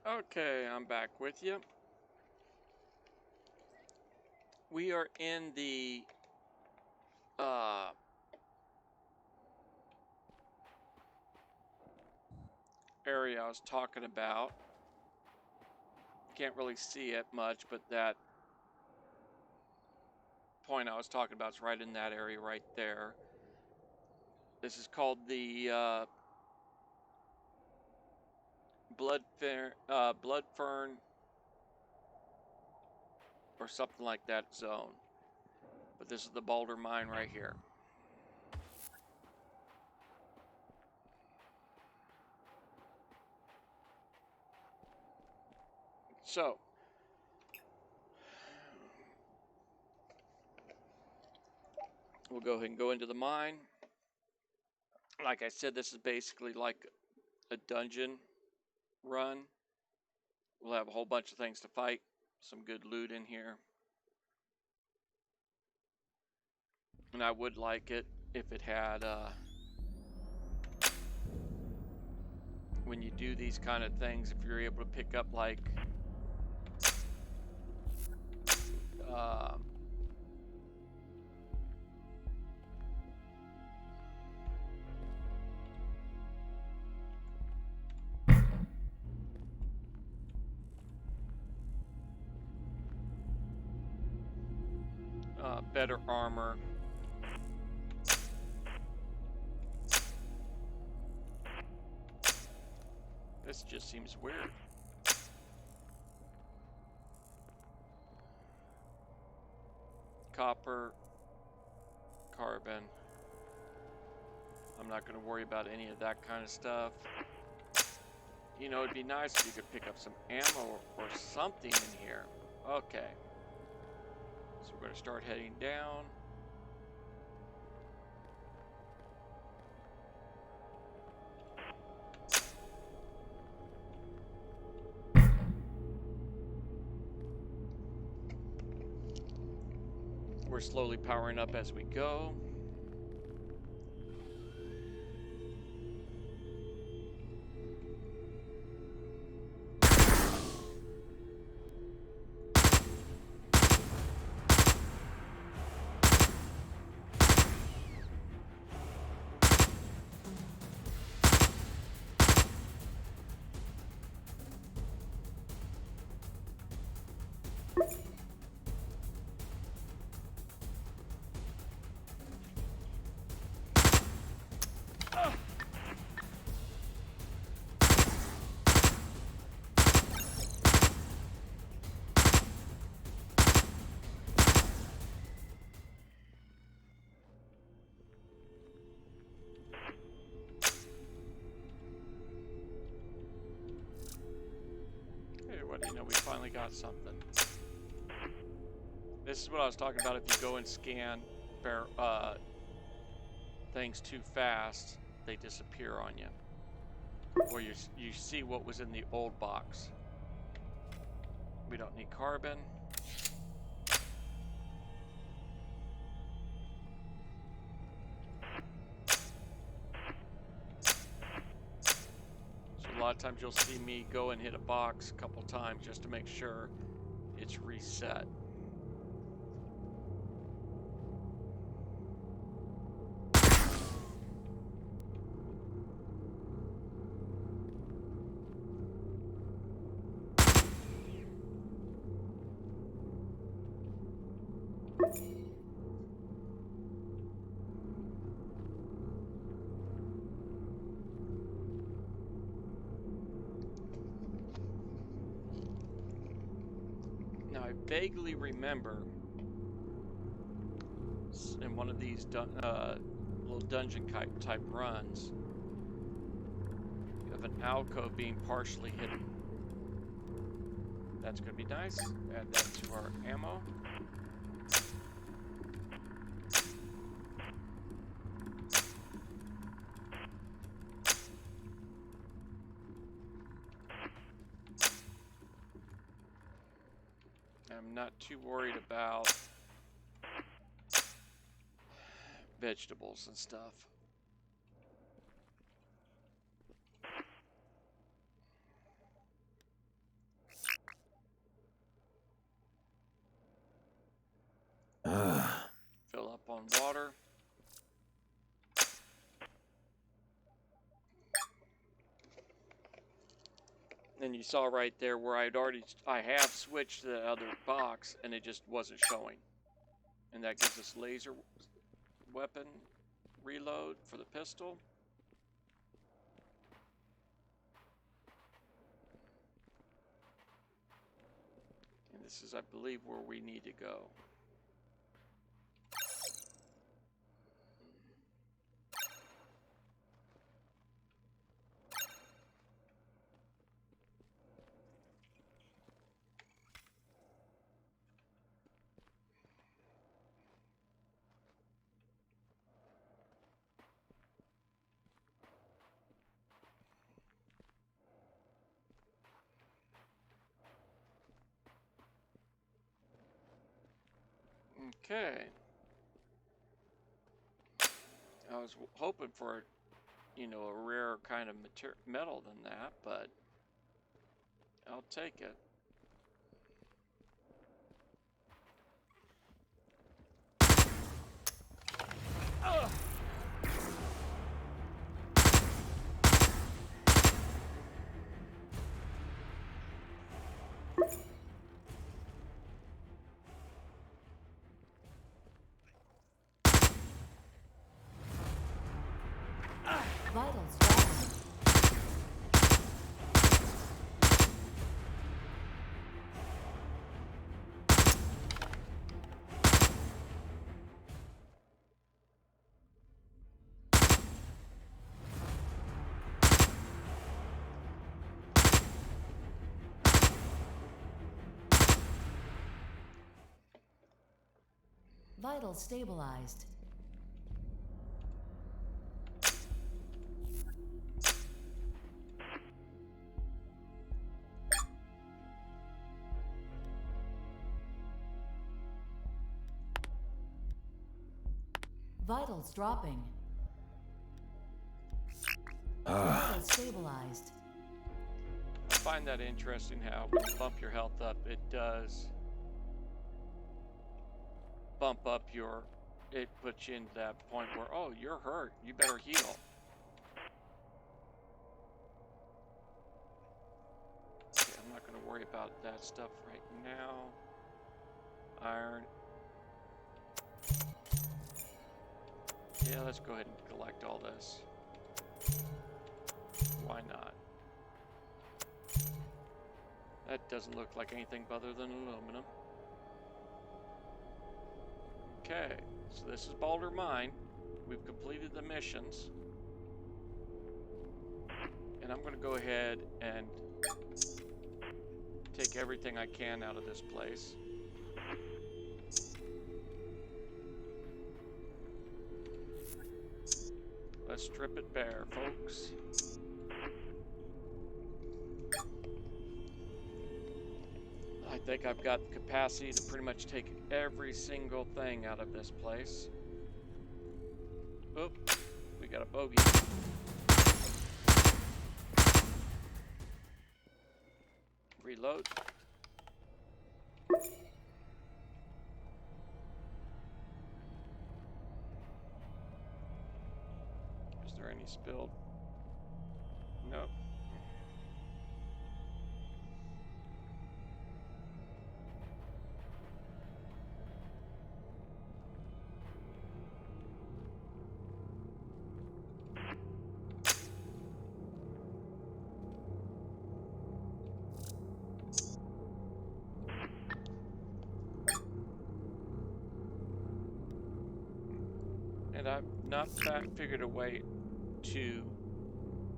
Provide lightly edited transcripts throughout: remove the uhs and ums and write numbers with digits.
Okay, I'm back with you. We are in the area I was talking about. Can't really see it much, but that point I was talking about is right in that area right there. This is called the blood fern or something like that zone. But this is the boulder mine right here. So, we'll go ahead and go into the mine. Like I said, this is basically like a dungeon run. We'll have a whole bunch of things to fight. Some good loot in here. And I would like it if it had, when you do these kind of things, if you're able to pick up like, better armor. This just seems weird. Copper, carbon. I'm not going to worry about any of that kind of stuff. You know, it'd be nice if you could pick up some ammo or something in here. Okay. So we're going to start heading down. We're slowly powering up as we go. You know, we finally got something. This is what I was talking about. If you go and scan things too fast, they disappear on you. Or you see what was in the old box. We don't need carbon. A lot of times you'll see me go and hit a box a couple times just to make sure it's reset. Now I vaguely remember in one of these little dungeon type runs of an alcove being partially hidden. That's going to be nice. Add that to our ammo. I'm not too worried about vegetables and stuff. And you saw right there where I have switched to the other box and it just wasn't showing. And that gives us laser weapon reload for the pistol. And this is, I believe, where we need to go. Okay. I was hoping for, you know, a rarer kind of metal than that, but I'll take it. Vitals dropping. Vitals stabilized. Vitals dropping. Vitals stabilized. I find that interesting how when you bump your health up, it does bump up your, it puts you into that point where, oh, you're hurt, you better heal. Okay, I'm not going to worry about that stuff right now. Iron. Yeah, let's go ahead and collect all this. Why not? That doesn't look like anything other than aluminum. Okay, so this is Boulder Mine. We've completed the missions. And I'm going to go ahead and take everything I can out of this place. Let's strip it bare, folks. I think I've got the capacity to pretty much take every single thing out of this place. Oop, we got a bogey. Reload. Is there any spilled? Nope. And I've not figured a way to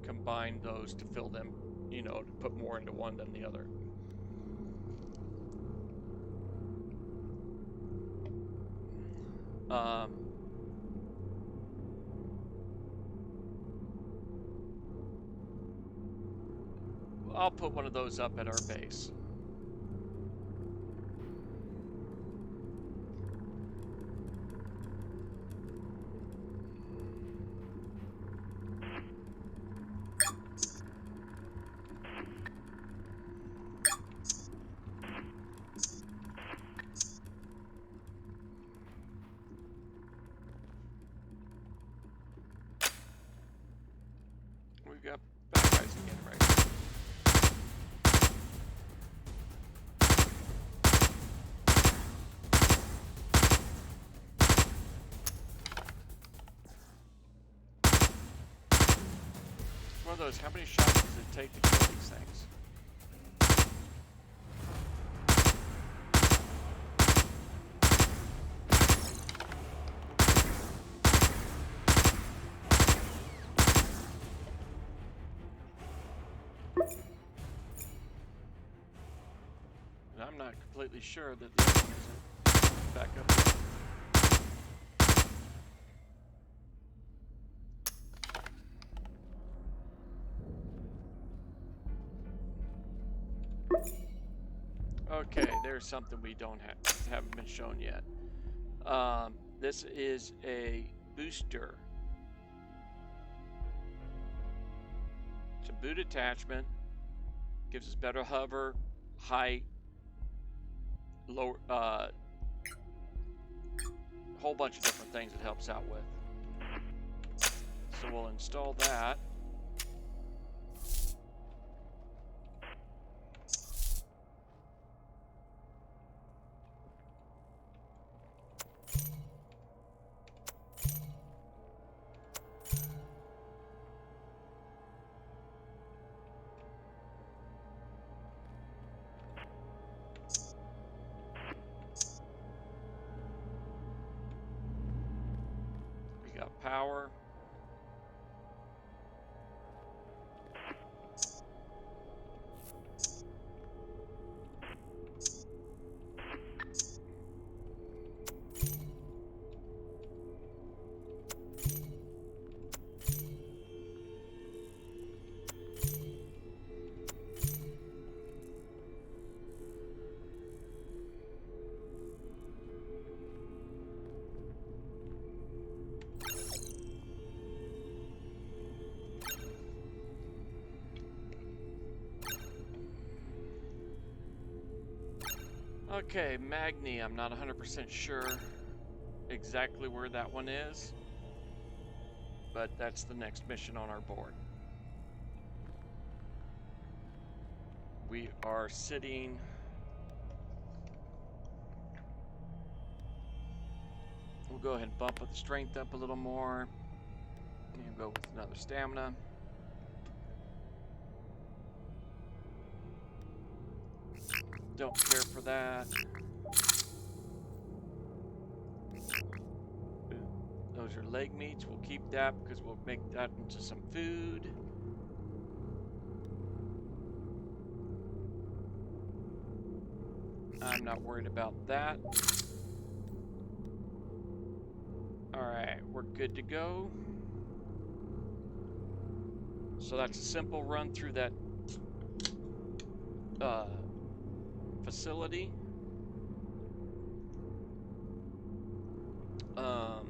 combine those to fill them, you know, to put more into one than the other. I'll put one of those up at our base. We've got bad guys again, right? of those. How many shots does it take to kill these things? And I'm not completely sure that the other one isn't back up yet. Okay, there's something we haven't been shown yet. This is a booster. It's a boot attachment. Gives us better hover, height, lower, whole bunch of different things it helps out with. So we'll install that. We got power. Okay, Magni, I'm not 100% sure exactly where that one is, but that's the next mission on our board. We are sitting... We'll go ahead and bump the strength up a little more. And go with another stamina. Don't care for that. Those are leg meats. We'll keep that because we'll make that into some food. I'm not worried about that. Alright, we're good to go. So that's a simple run through that facility. I'm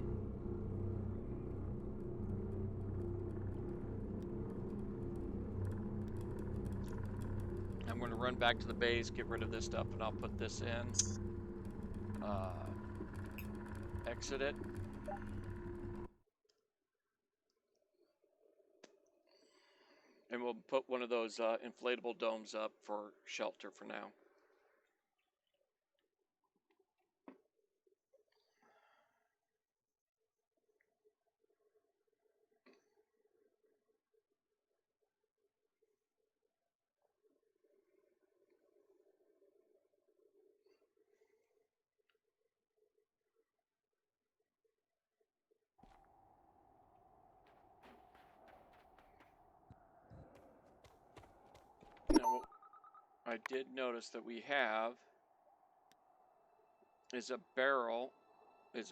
going to run back to the base, get rid of this stuff, and I'll put this in. Exit it. And we'll put one of those inflatable domes up for shelter for now. Now, I did notice that we have is a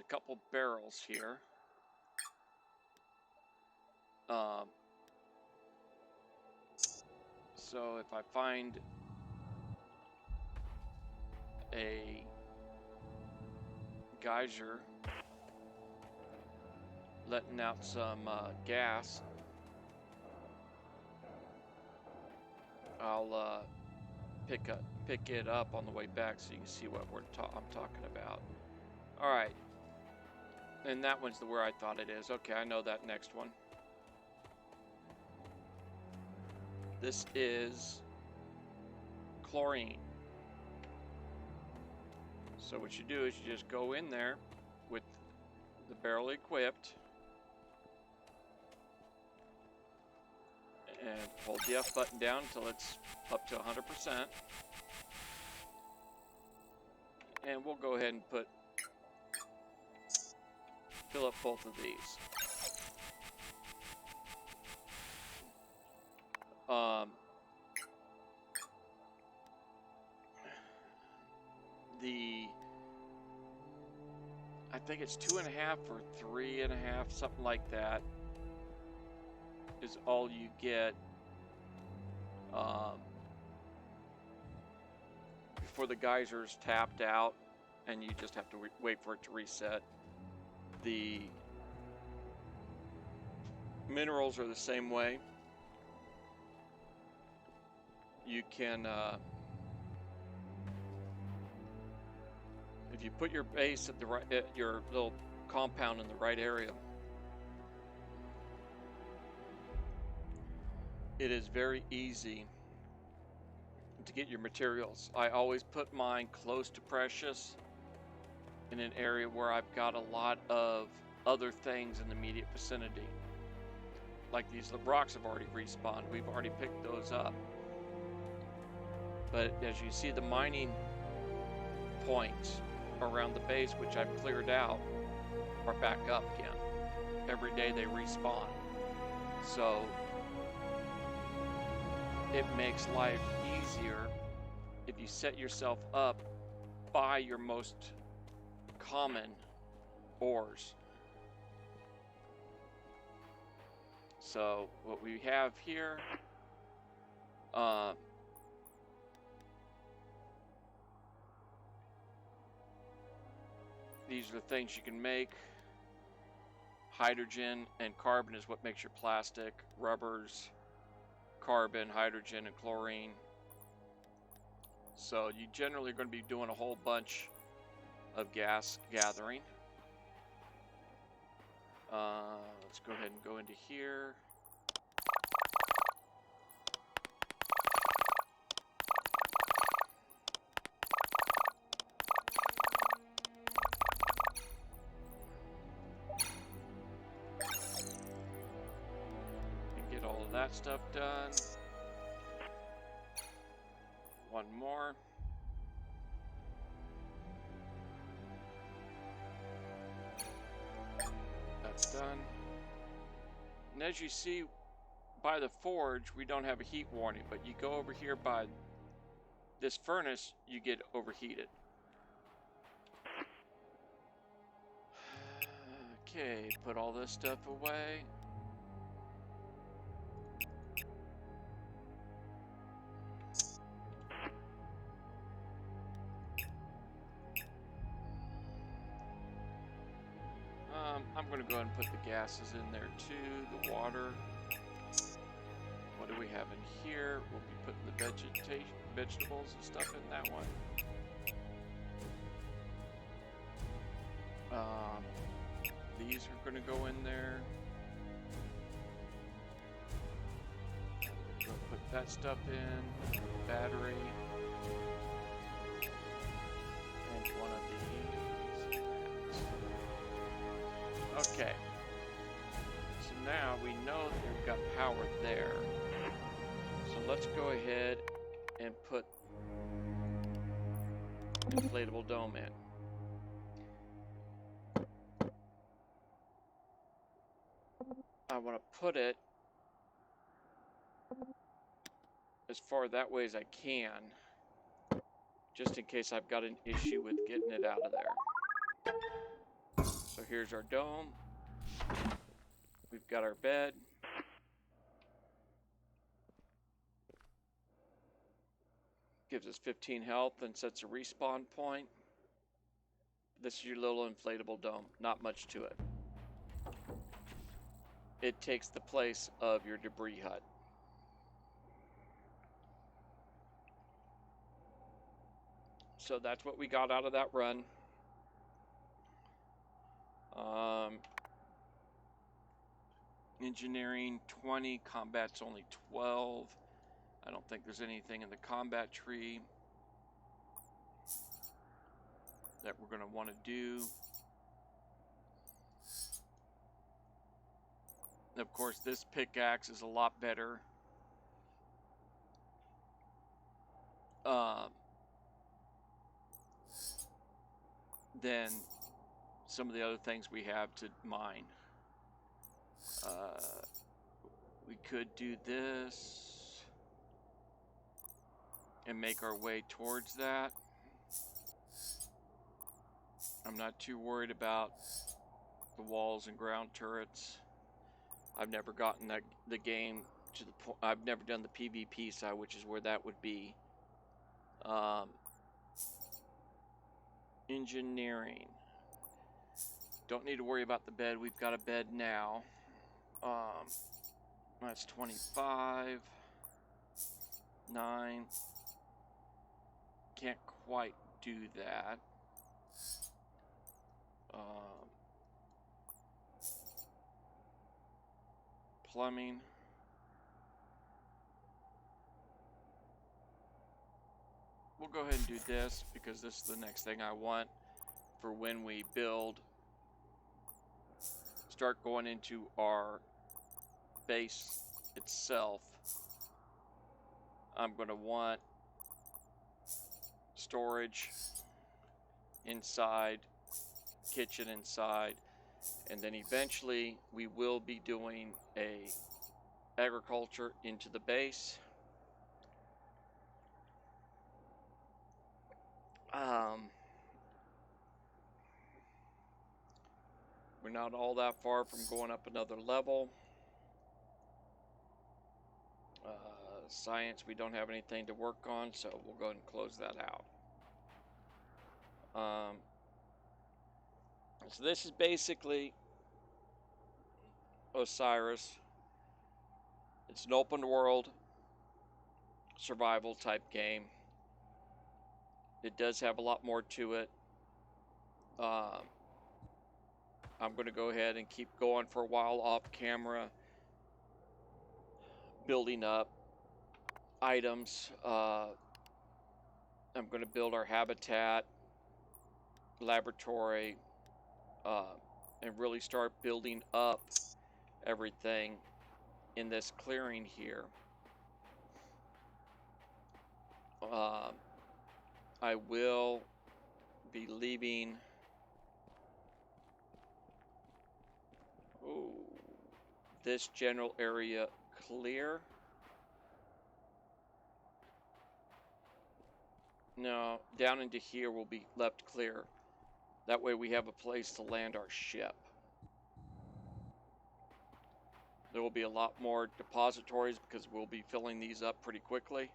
couple barrels here. So if I find a geyser letting out some gas, I'll pick it up on the way back so you can see what I'm talking about. All right, and that one's where I thought it is. Okay, I know that next one. This is chlorine. So what you do is you just go in there with the barrel equipped, And hold the F button down until it's up to 100%. And we'll go ahead and fill up both of these. I think it's 2.5 or 3.5, something like that, is all you get before the geyser's tapped out, and you just have to wait for it to reset. The minerals are the same way. You can, if you put your base at the right, your little compound in the right area, it is very easy to get your materials. I always put mine close to precious, in an area where I've got a lot of other things in the immediate vicinity. Like these rocks have already respawned. We've already picked those up. But as you see, the mining points around the base, which I've cleared out, are back up again. Every day they respawn. So it makes life easier if you set yourself up by your most common ores. So what we have here, these are the things you can make. Hydrogen and carbon is what makes your plastic. Rubbers, carbon, hydrogen, and chlorine. So you generally are going to be doing a whole bunch of gas gathering. Let's go ahead and go into here. And get all of that stuff done. One more. That's done. And as you see by the forge, we don't have a heat warning, but you go over here by this furnace, you get overheated. Okay, put all this stuff away. I'm going to go ahead and put the gases in there too, the water. What do we have in here? We'll be putting the vegetables and stuff in that one. These are going to go in there. Go put that stuff in. Battery. And one of these. Okay. So now we know that we've got power there. So let's go ahead and put the inflatable dome in. I want to put it as far that way as I can, just in case I've got an issue with getting it out of there. So here's our dome. We've got our bed. Gives us 15 health and sets a respawn point. This is your little inflatable dome. Not much to it. It takes the place of your debris hut. So that's what we got out of that run. Engineering 20, combat's only 12. I don't think there's anything in the combat tree that we're going to want to do. Of course, this pickaxe is a lot better than some of the other things we have to mine. We could do this and make our way towards that. I'm not too worried about the walls and ground turrets. I've never gotten the game to the point. I've never done the PvP side, which is where that would be. Engineering. Don't need to worry about the bed. We've got a bed now. That's 25. 9. Can't quite do that. Plumbing. We'll go ahead and do this because this is the next thing I want for when we build. Start going into our base itself. I'm going to want storage inside, kitchen inside, and then eventually we will be doing a agriculture into the base. We're not all that far from going up another level. Science, we don't have anything to work on, so we'll go ahead and close that out. So this is basically Osiris. It's an open world survival type game. It does have a lot more to it. I'm going to go ahead and keep going for a while off camera, building up items. I'm going to build our habitat, laboratory, and really start building up everything in this clearing here. I will be leaving this general area clear. No, down into here will be left clear. That way we have a place to land our ship. There will be a lot more depositories because we'll be filling these up pretty quickly.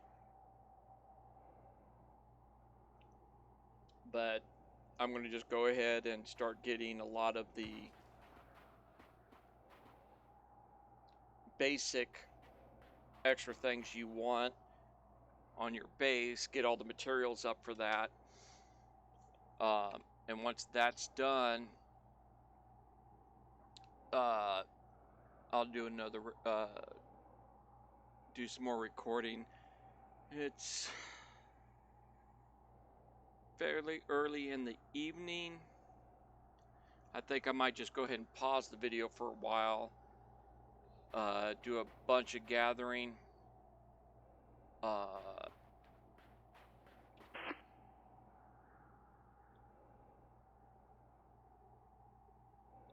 But I'm going to just go ahead and start getting a lot of the basic extra things you want on your base, get all the materials up for that. And once that's done, I'll do another, do some more recording. It's fairly early in the evening. I think I might just go ahead and pause the video for a while, do a bunch of gathering.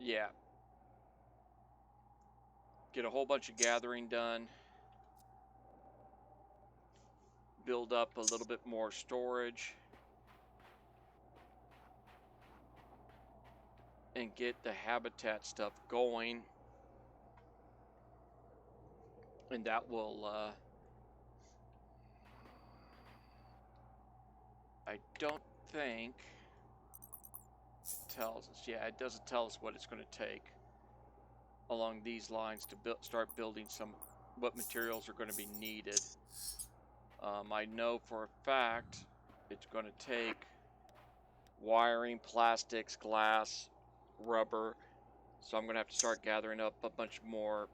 Yeah. Get a whole bunch of gathering done. Build up a little bit more storage. And get the habitat stuff going. And that will, I don't think it tells us. Yeah, it doesn't tell us what it's going to take along these lines to start building what materials are going to be needed. I know for a fact it's going to take wiring, plastics, glass, rubber. So I'm going to have to start gathering up a bunch more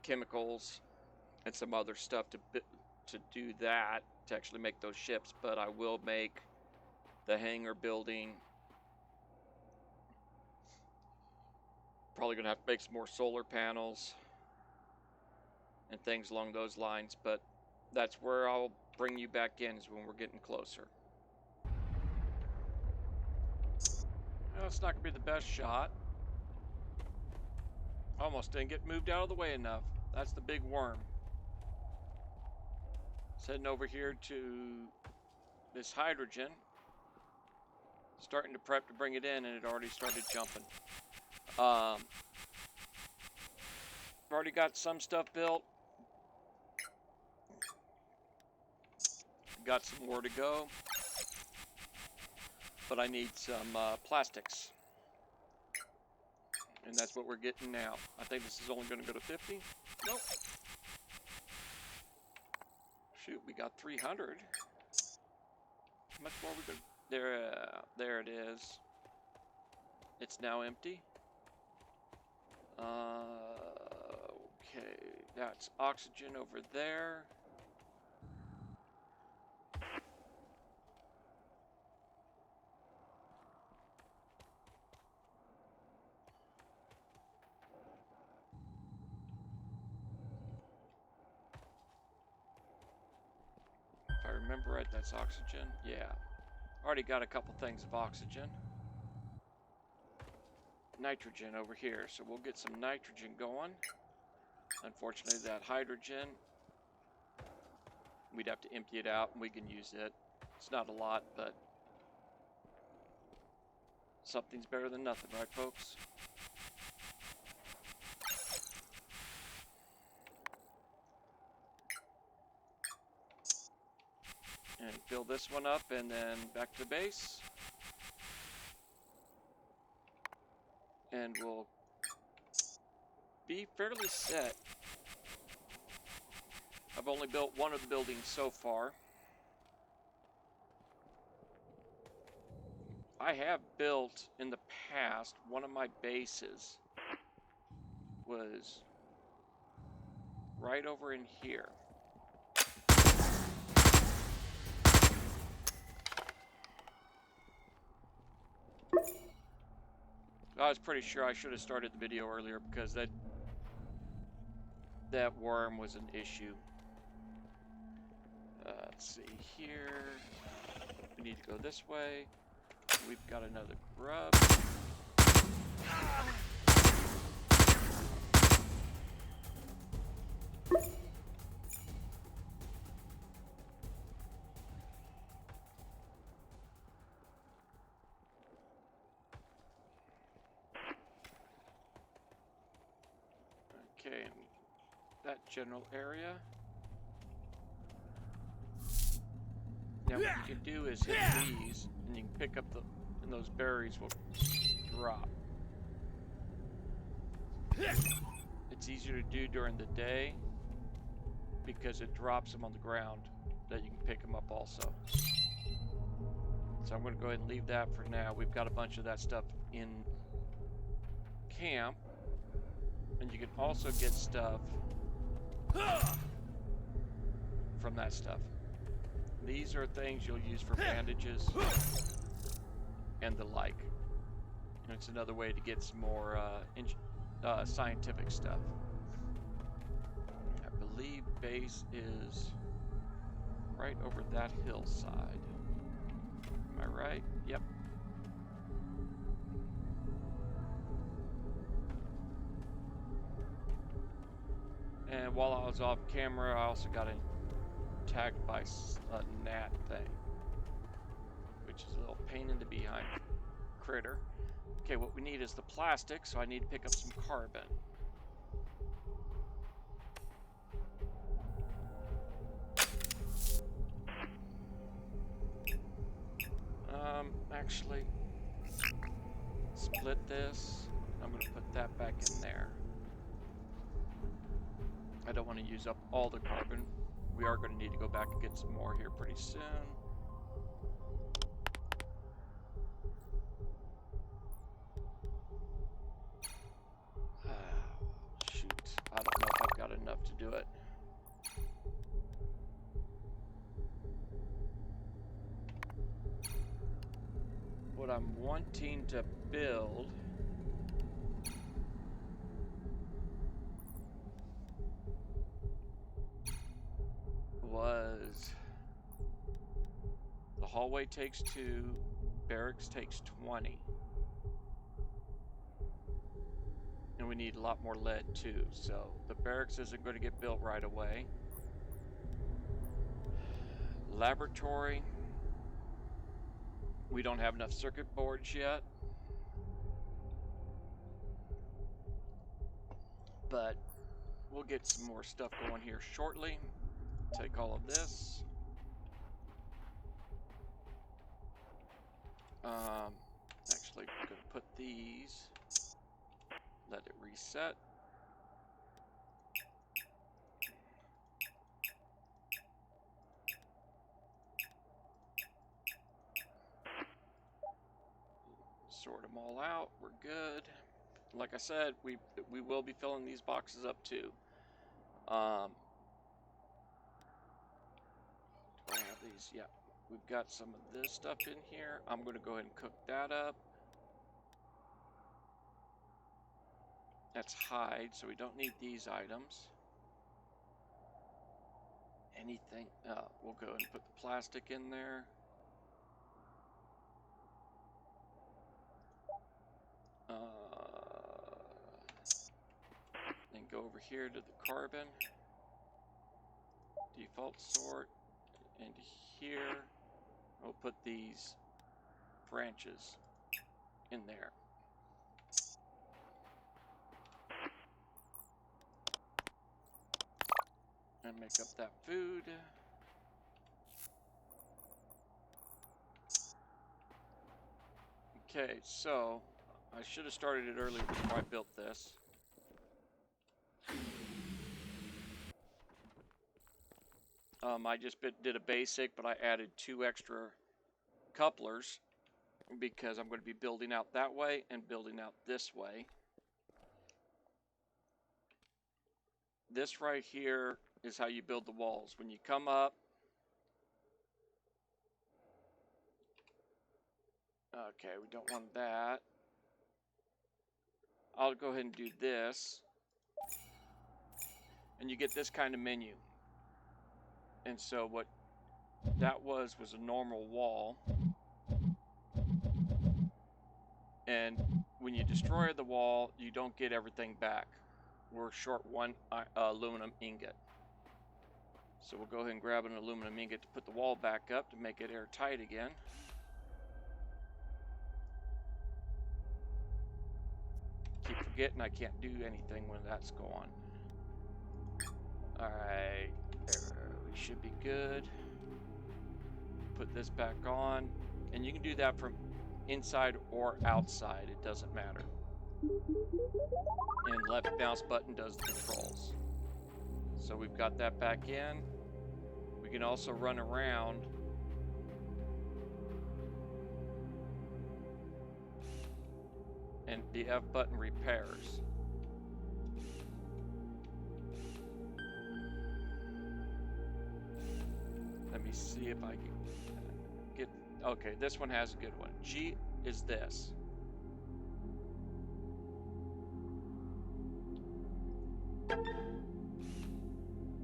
chemicals and some other stuff to do that, to actually make those ships. But I will make the hangar building. Probably going to have to make some more solar panels and things along those lines. But That's where I'll bring you back in, is when we're getting closer. Well, it's not going to be the best shot. Almost didn't get moved out of the way enough. That's the big worm. It's heading over here to this hydrogen. Starting to prep to bring it in, and it already started jumping. I've already got some stuff built. Got some more to go. But I need some plastics. And that's what we're getting now. I think this is only going to go to 50. Nope. Shoot, we got 300. How much more we could... There it is. It's now empty. Okay, that's oxygen over there. If I remember right, that's oxygen. Yeah. Already got a couple things of oxygen. Nitrogen over here, so we'll get some nitrogen going. Unfortunately, that hydrogen, we'd have to empty it out and we can use it. It's not a lot, but something's better than nothing, right, folks? And fill this one up, and then back to base. And we'll be fairly set. I've only built one of the buildings so far. I have built in the past, one of my bases was right over in here. I was pretty sure I should have started the video earlier because that worm was an issue. Let's see here. We need to go this way. We've got another grub. Okay, that general area. Now what you can do is hit these, and you can pick up and those berries will drop. It's easier to do during the day because it drops them on the ground that you can pick them up also. So I'm going to go ahead and leave that for now. We've got a bunch of that stuff in camp. And you can also get stuff from that stuff. These are things you'll use for bandages and the like. And it's another way to get some more scientific stuff. I believe base is right over that hillside. Am I right? Yep. And while I was off camera, I also got attacked by a gnat thing, which is a little pain in the behind critter. Okay, what we need is the plastic, so I need to pick up some carbon. Actually, split this. I'm going to put that back in there. I don't want to use up all the carbon. We are going to need to go back and get some more here pretty soon. Shoot, I don't know if I've got enough to do it. What I'm wanting to build was hallway takes 2, barracks takes 20. And we need a lot more lead too, so the barracks isn't going to get built right away. Laboratory, we don't have enough circuit boards yet, but we'll get some more stuff going here shortly. Take all of this. Actually, I'm going to put these, let it reset. Sort them all out. We're good. Like I said, we will be filling these boxes up too. Do I have these? Yeah. We've got some of this stuff in here. I'm going to go ahead and cook that up. That's hide, so we don't need these items. Anything? We'll go ahead and put the plastic in there. Then go over here to the carbon. Default sort. And here, we'll put these branches in there. And make up that food. Okay, so I should have started it earlier before I built this. I just did a basic, but I added 2 extra couplers because I'm going to be building out that way and building out this way. This right here is how you build the walls. When you come up, okay, we don't want that. I'll go ahead and do this, and you get this kind of menu. And so what that was a normal wall, and when you destroy the wall, you don't get everything back. We're short 1 aluminum ingot. So we'll go ahead and grab an aluminum ingot to put the wall back up to make it airtight again. Keep forgetting I can't do anything when that's going. Alright, we should be good. Put this back on, and you can do that from inside or outside, it doesn't matter. And left mouse button does the controls. So we've got that back in. We can also run around and the F button repairs. Let me see if I can get, okay, this one has a good one. G is this.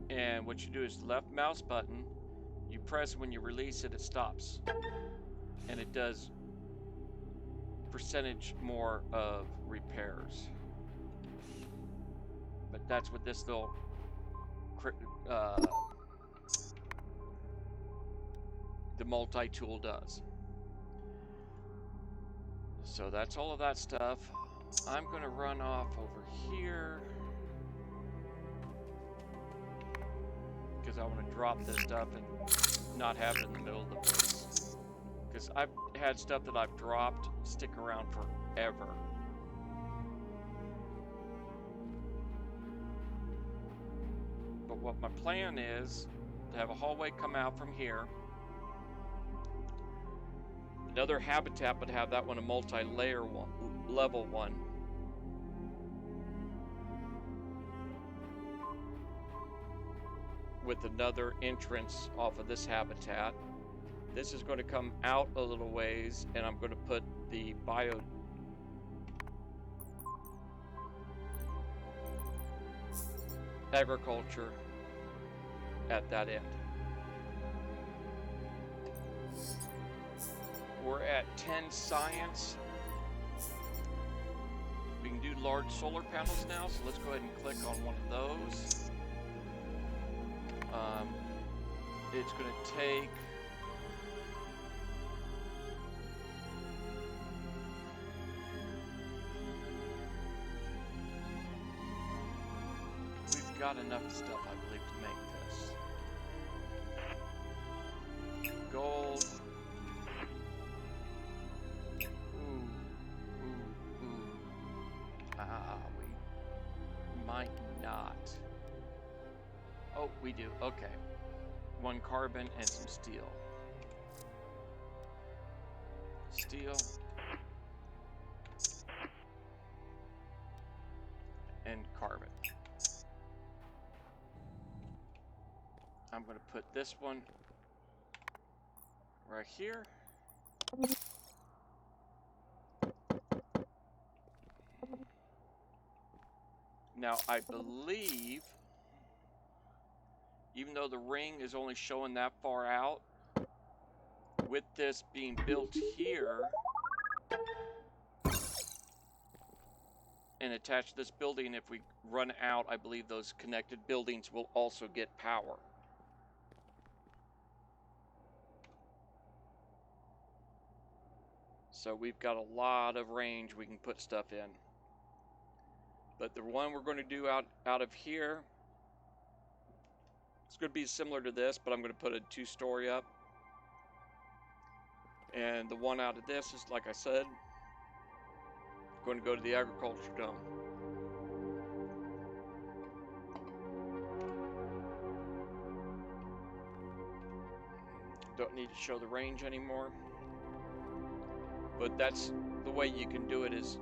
And what you do is left mouse button, you press, when you release it, it stops. And it does percentage more of repairs. But that's what this little the multi-tool does. So that's all of that stuff. I'm going to run off over here because I want to drop this stuff and not have it in the middle of the base. Because I've had stuff that I've dropped stick around forever. But what my plan is to have a hallway come out from here. Another habitat, but have that one a multi-layer one, level one. With another entrance off of this habitat. This is going to come out a little ways, and I'm going to put the agriculture at that end. We're at 10 science. We can do large solar panels now, so let's go ahead and click on one of those. It's going to take... We've got enough stuff, I believe, to make this. Gold. We might not. Oh, we do. Okay. 1 carbon and some steel. Steel. And carbon. I'm going to put this one right here. Now, I believe, even though the ring is only showing that far out, with this being built here and attached to this building, if we run out, I believe those connected buildings will also get power. So we've got a lot of range we can put stuff in. But the one we're going to do out of here, it's going to be similar to this, but I'm going to put a 2-story up. And the one out of this is, like I said, going to go to the agriculture dome. Don't need to show the range anymore. But that's the way you can do it is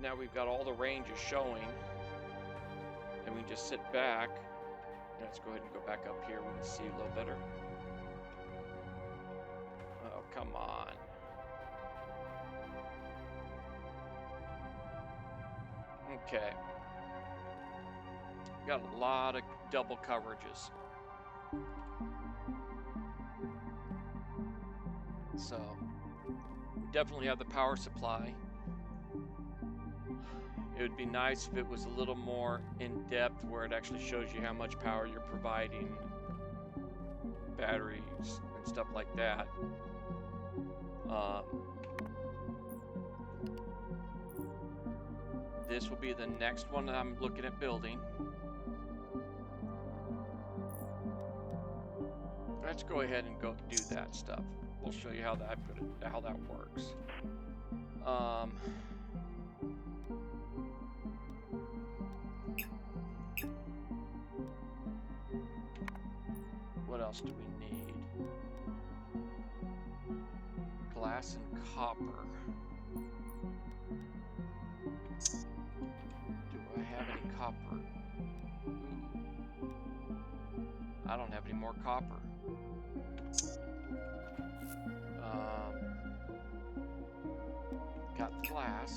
now we've got all the ranges showing, and we just sit back. Let's go ahead and go back up here. We can see a little better. Oh, come on. Okay. Got a lot of double coverages. So, we definitely have the power supply. It would be nice if it was a little more in depth where it actually shows you how much power you're providing, batteries and stuff like that. This will be the next one that I'm looking at building. Let's go ahead and go do that stuff. We'll show you how that works. What else do we need? Glass and copper. Do I have any copper? I don't have any more copper. Got glass.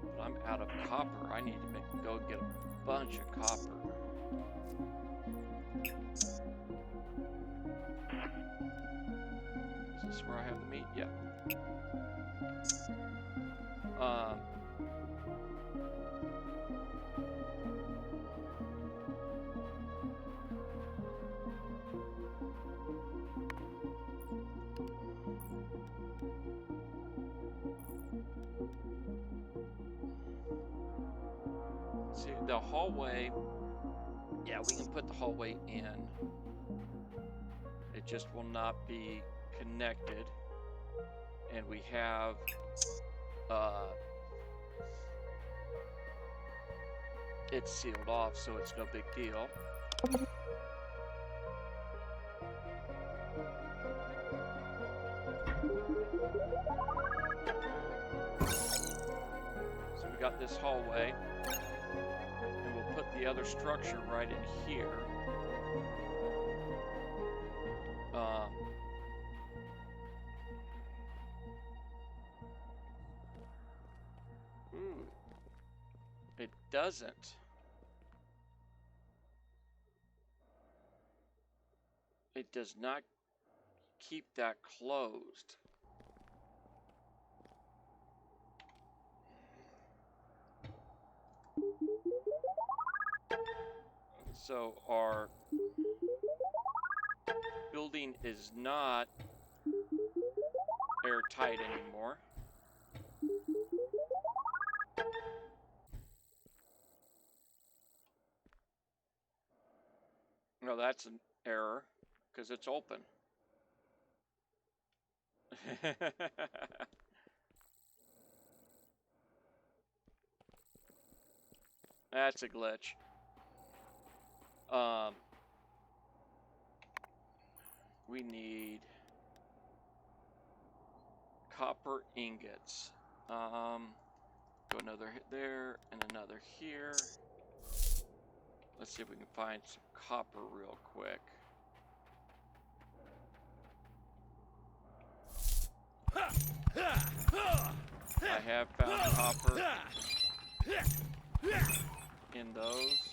But I'm out of copper. I need to go get a bunch of copper. Is this where I have the meat? Yeah. See, the hallway, yeah, we can put the hallway in. It just will not be connected. And we have it's sealed off, so it's no big deal. So we got this hallway, and we'll put the other structure right in here. It doesn't. It does not keep that closed. So our building is not airtight anymore. No, that's an error because it's open. That's a glitch. We need copper ingots. Go another hit there and another here. Let's see if we can find some copper real quick. I have found copper in those.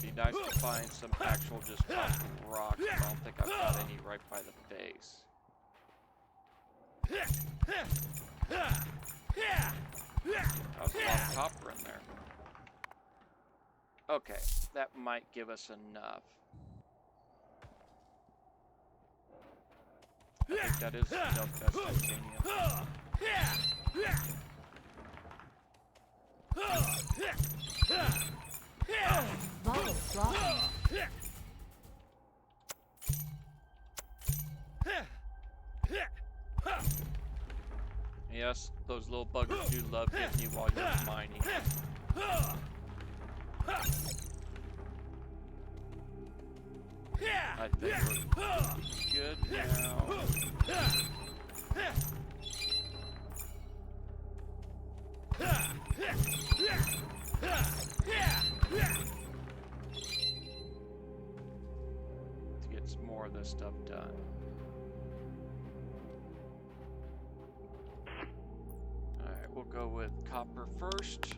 Be nice to find some actual just copper rock. I don't think I've got any right by the base. That was a lot of copper in there. Okay, that might give us enough. I think that is enough. That's titanium. Vitals dropping. Yes, those little buggers do love hitting you while you're mining. I think we're good now. To get some more of this stuff done. Alright, we'll go with copper first.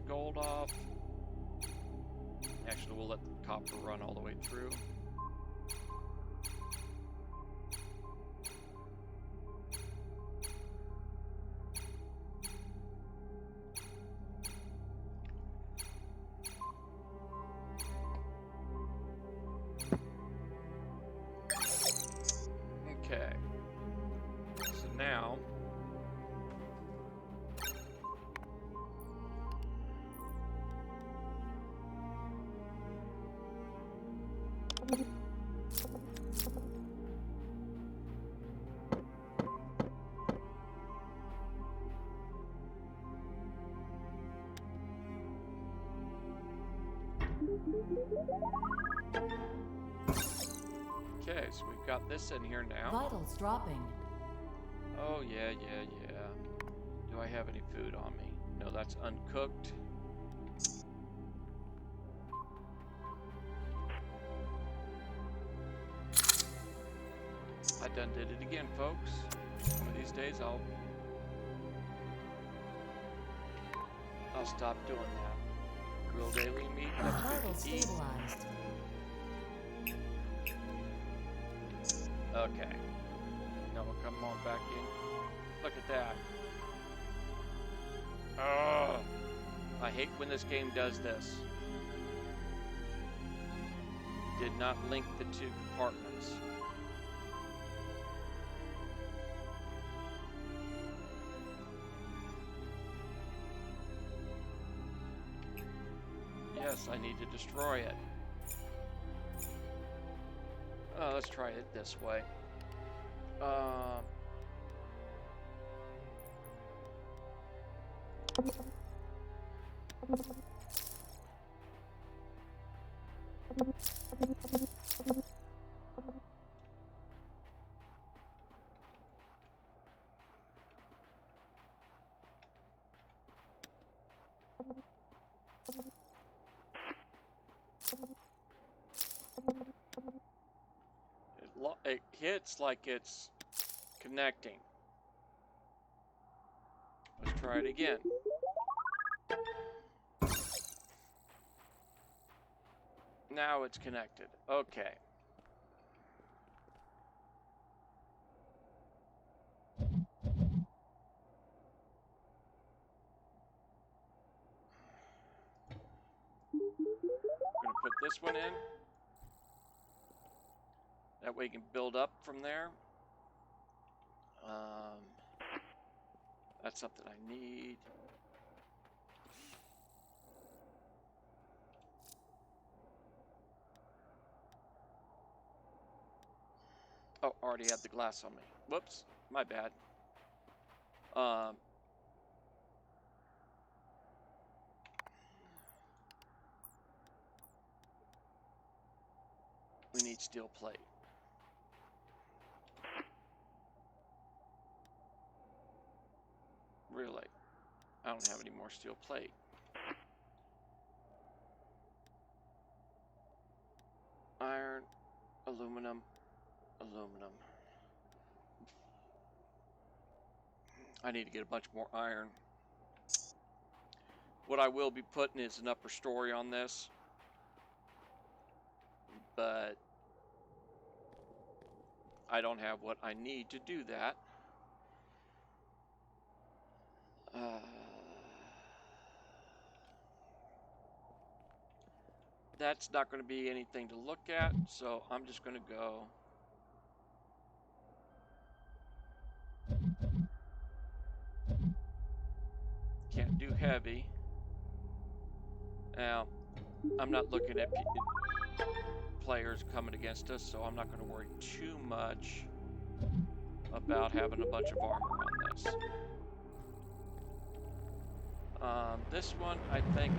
Gold off. Actually, we'll let the copper run all the way through. Okay. So now okay, so we've got this in here now. Vitals dropping. Oh, yeah. Do I have any food on me? No, that's uncooked. I done did it again, folks. One of these days I'll stop doing that. Grilled alien meat, that's Vitals good to eat. stabilized. Okay. Now we'll come on back in. Look at that. Oh, I hate when this game does this. Did not link the two compartments. Yes, I need to destroy it. Let's try it this way. It hits like it's connecting. Let's try it again. Now it's connected. Okay. I'm going to put this one in. That way you can build up from there. That's something I need. Oh, already had the glass on me. Whoops, my bad. We need steel plate. Really? I don't have any more steel plate. Iron, aluminum, aluminum. I need to get a bunch more iron. What I will be putting is an upper story on this. But I don't have what I need to do that. That's not going to be anything to look at, so I'm just going to go. Can't do heavy. Now, I'm not looking at players coming against us, so I'm not going to worry too much about having a bunch of armor on this. This one, I think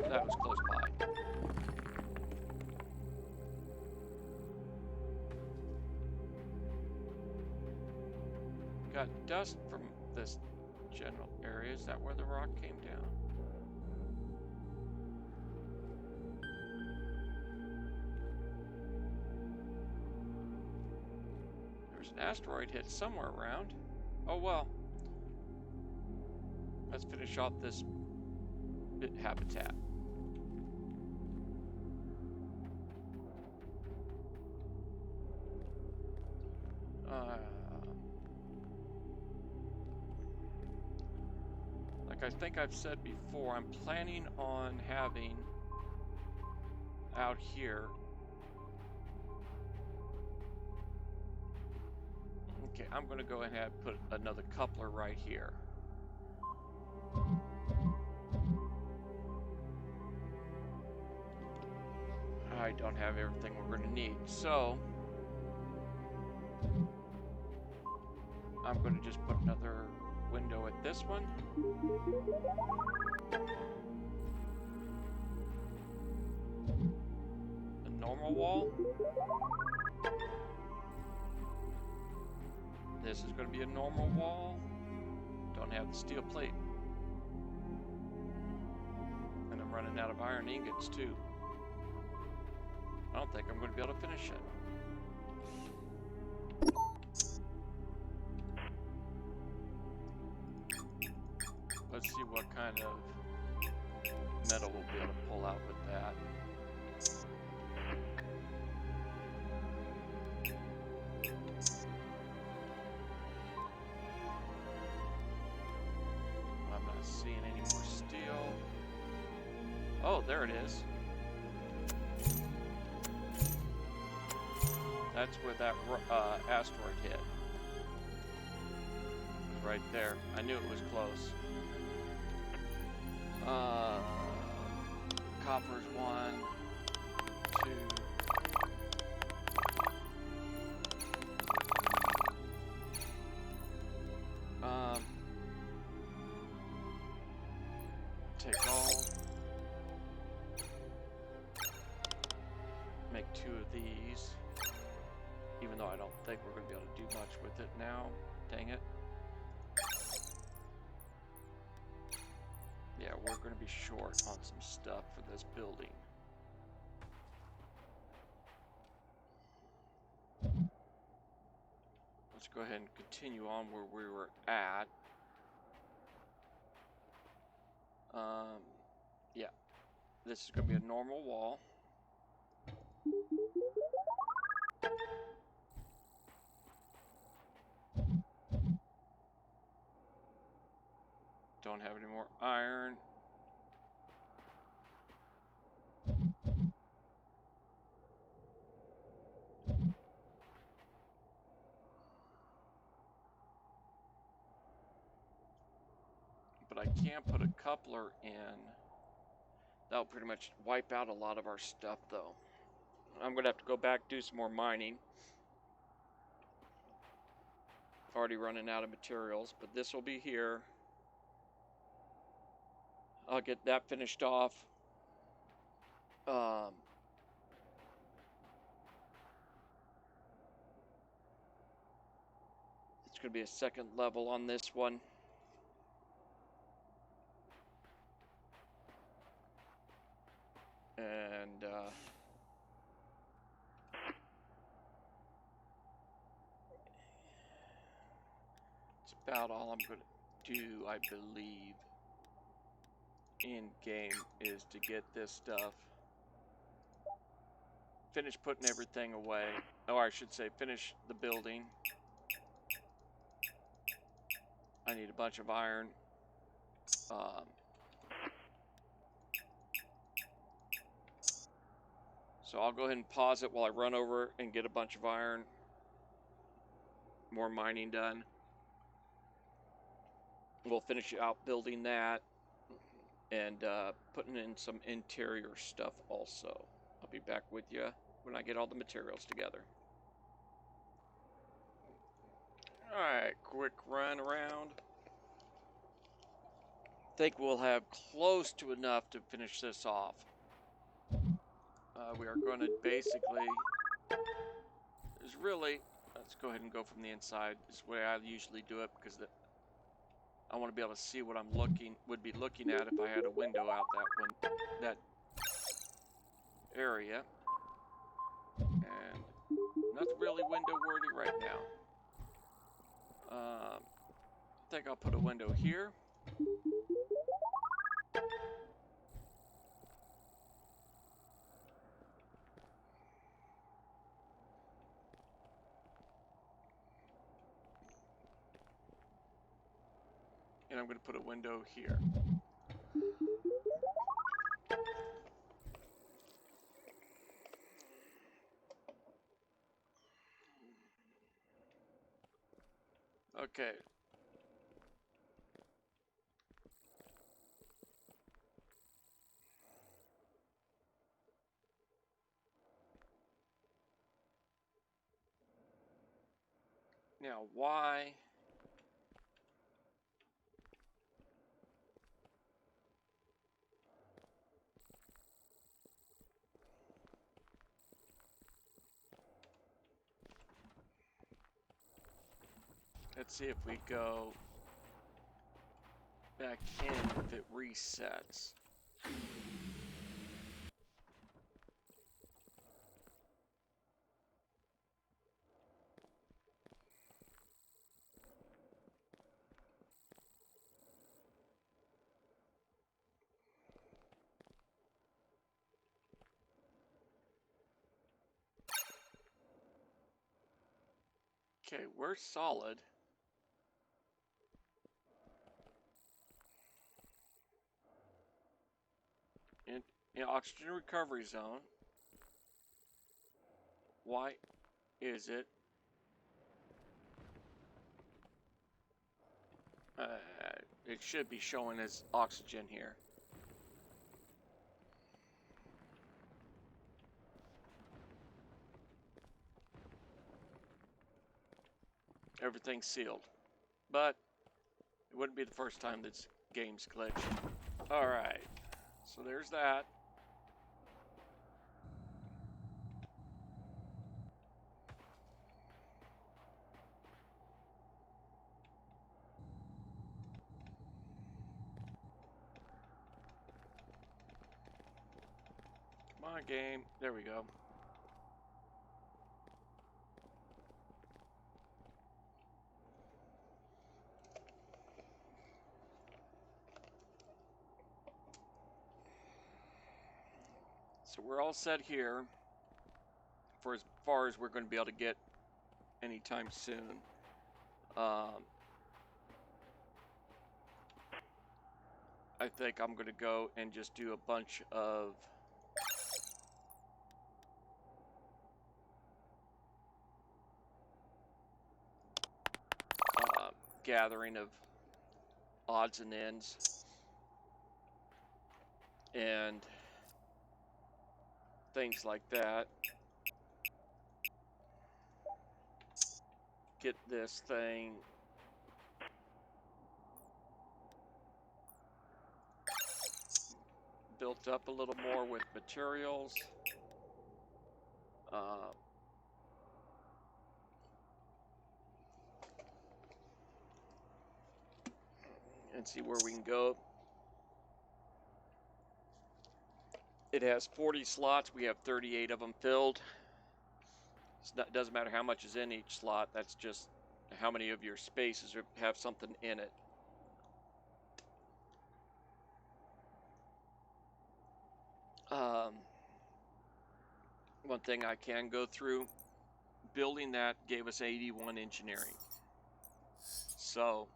that was close by. Got dust from this general area. Is that where the rock came down? There's an asteroid hit somewhere around. Oh well. Let's finish off this bit habitat. Like I think I've said before, I'm planning on having out here. Okay, I'm going to go ahead and put another coupler right here. I don't have everything we're going to need, so I'm going to just put another window at this one. A normal wall. This is going to be a normal wall. Don't have the steel plate. And I'm running out of iron ingots too. I don't think I'm going to be able to finish it. Let's see what kind of metal we'll be able to pull out with that. I'm not seeing any more steel. Oh, there it is. That's where that asteroid hit. It was right there. I knew it was close. Copper's 1, 2. make 2 of these. Even though I don't think we're going to be able to do much with it now. Dang it. Yeah, we're going to be short on some stuff for this building. Let's go ahead and continue on where we were at. Yeah, this is going to be a normal wall. Don't have any more iron. But I can put a coupler in. That'll pretty much wipe out a lot of our stuff, though. I'm going to have to go back, do some more mining. Already running out of materials, but this will be here. I'll get that finished off. It's going to be a second level on this one. And it's about all I'm going to do, I believe, in game is to get this stuff. Finish putting everything away. Or I should say finish the building. I need a bunch of iron. So I'll go ahead and pause it while I run over and get a bunch of iron. More mining done. We'll finish out building that and putting in some interior stuff also. I'll be back with you when I get all the materials together. Alright, quick run around. Think we'll have close to enough to finish this off. We are going to basically, let's go ahead and go from the inside. This is the way I usually do it because I want to be able to see what would be looking at if I had a window out that area. And nothing really window worthy right now. I think I'll put a window here. And I'm going to put a window here. Okay. Now, why? Let's see if we go back in if it resets. Okay, we're solid. In oxygen recovery zone. Why is it? It should be showing as oxygen here. Everything's sealed. But it wouldn't be the first time this game's glitched. Alright, so there's that. on, game. There we go. So we're all set here for as far as we're going to be able to get anytime soon. I think I'm going to go and just do a bunch of gathering of odds and ends and things like that. Get this thing built up a little more with materials. And see where we can go. It has 40 slots. We have 38 of them filled. It doesn't matter how much is in each slot. That's just how many of your spaces have something in it. One thing I can go through, building that gave us 81 engineering. So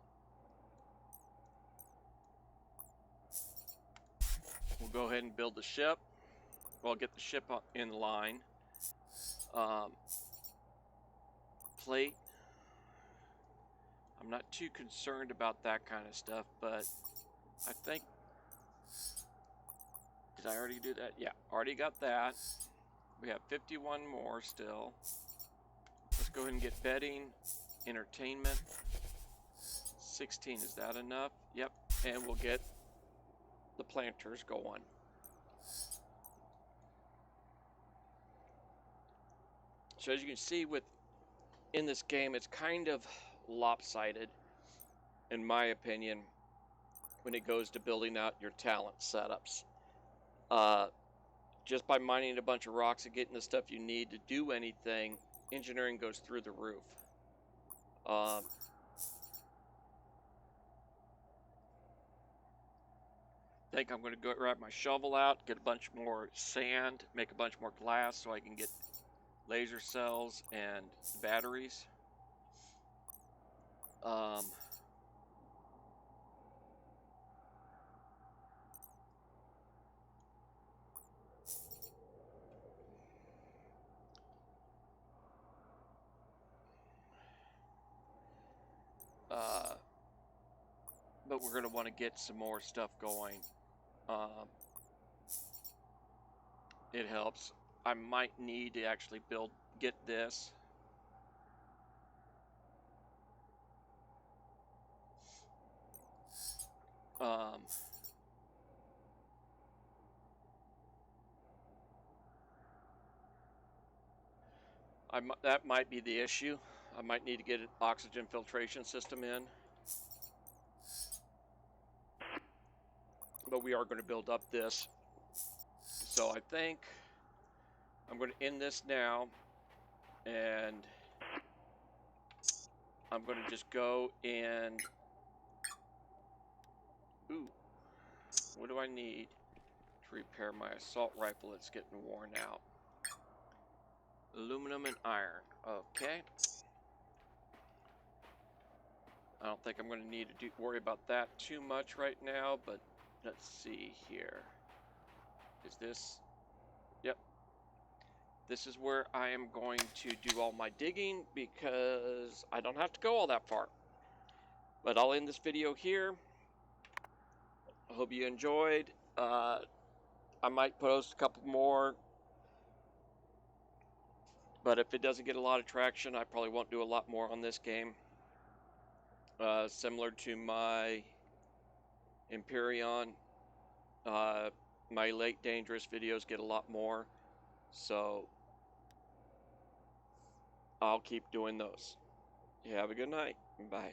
we'll go ahead and build the ship. Well, get the ship in line. Plate. I'm not too concerned about that kind of stuff, but I think... Did I already do that? Yeah, already got that. We have 51 more still. Let's go ahead and get bedding, entertainment. 16, is that enough? Yep, and we'll get the planters going. So as you can see, in this game, it's kind of lopsided, in my opinion, when it goes to building out your talent setups. Just by mining a bunch of rocks and getting the stuff you need to do anything, engineering goes through the roof. I think I'm going to go grab my shovel out, get a bunch more sand, make a bunch more glass so I can get laser cells and batteries. But we're going to want to get some more stuff going. It helps. I might need to actually get this. That might be the issue. I might need to get an oxygen filtration system in. But we are going to build up this. So I think I'm going to end this now. And I'm going to just go and... Ooh. What do I need to repair my assault rifle that's getting worn out? Aluminum and iron. Okay. I don't think I'm going to need to worry about that too much right now, but let's see here. Is this... Yep. This is where I am going to do all my digging because I don't have to go all that far. But I'll end this video here. I hope you enjoyed. I might post a couple more. But if it doesn't get a lot of traction, I probably won't do a lot more on this game. Similar to my Empyrean, my late dangerous videos get a lot more. So I'll keep doing those. You have a good night. Bye.